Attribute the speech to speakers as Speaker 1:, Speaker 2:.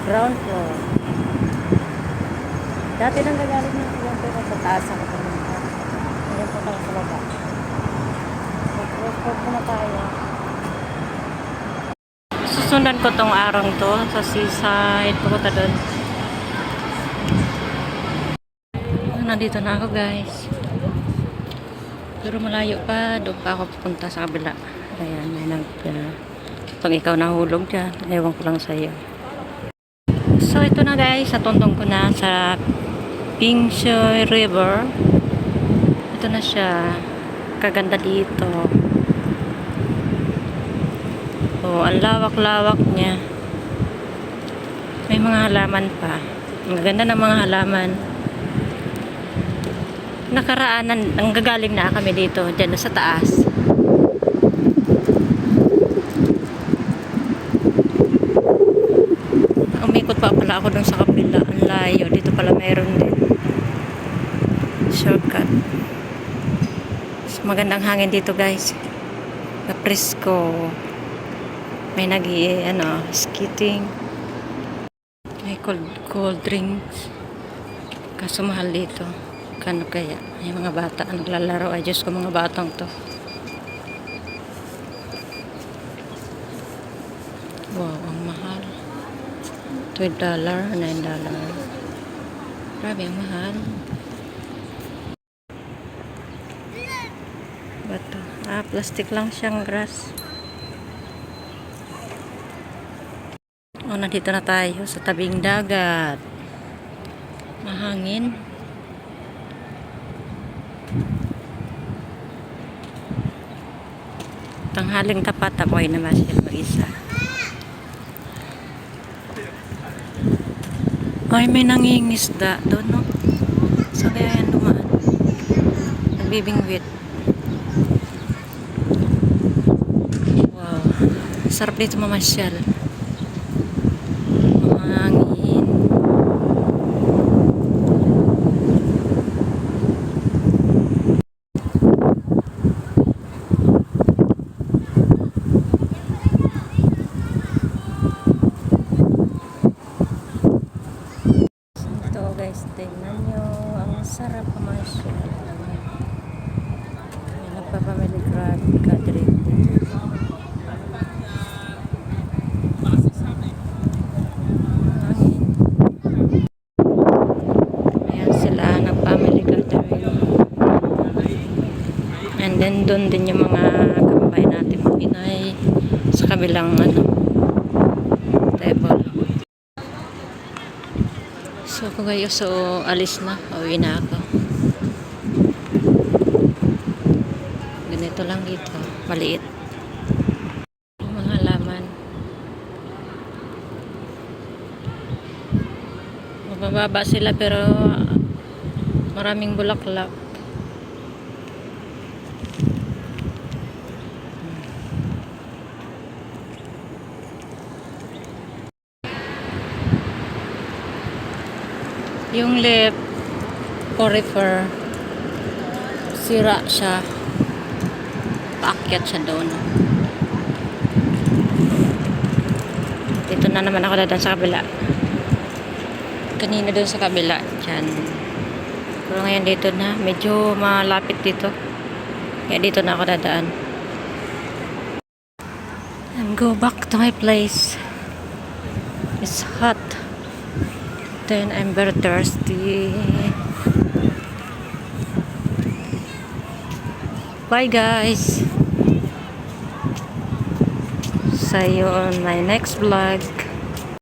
Speaker 1: Ground floor. Dati nang gagaling ng ground floor sa taas ako pumunta. Ngayon po tayo sa baba. Mag-cross muna tayo. Susundan ko tong arang to sa seaside. Pupunta doon. Nandito na ako guys. Pero malayo pa. Doon pa ako pupunta sa kabila. Ayan, may pag ikaw nahulog dyan, ewan ko lang sa'yo. So ito na guys, natundong ko na sa Pingshoy River. Ito na siya. Kaganda dito. Oh, ang lawak-lawak niya. May mga halaman pa. Ang ganda ng mga halaman. Nakaraanan, ang gagaling na kami dito, dyan sa taas. Umikot pa pala ako dun sa kapila. Ang layo. Dito pala mayroon din. Shortcut. Magandang hangin dito guys. Presko. May skating. May cold drinks. Kaso mahal dito. Kano kaya? May mga bata naglalaro. Ay Diyos ko, mga batang to. Wow, ang mahal. $12, $9. Grabe, ang mahal. Bato. Plastic lang siyang grass. Nandito na tayo sa tabing dagat. Mahangin. Tanghaling tapat ako ay namasyal mag-isa. Ay, may nangingisda doon, no? So, kaya yan dumaan. Nagbibingwit. Wow. Sarap dito mamasyal. Mahangin. Guys, tingnan nyo, ang sarap mamasyal. May nagpapamili gathering. Hangin. Ayan sila, nagpamili gathering. And then doon din yung mga kababae natin Pinay sa kabilang table. So kayo, alis na. Uwi na ako. Ganito lang dito. Maliit. Mga halaman. Mabababa sila pero maraming bulaklak. Yung lip corifer, sira siya. Paakyat siya doon. Dito na naman ako dadaan sa kabila. Kanina doon sa kabila. Diyan. Pero ngayon dito na. Medyo malapit dito. Kaya dito na ako dadaan. And go back to my place. It's hot. Then I'm very thirsty. Bye guys. See you on my next vlog.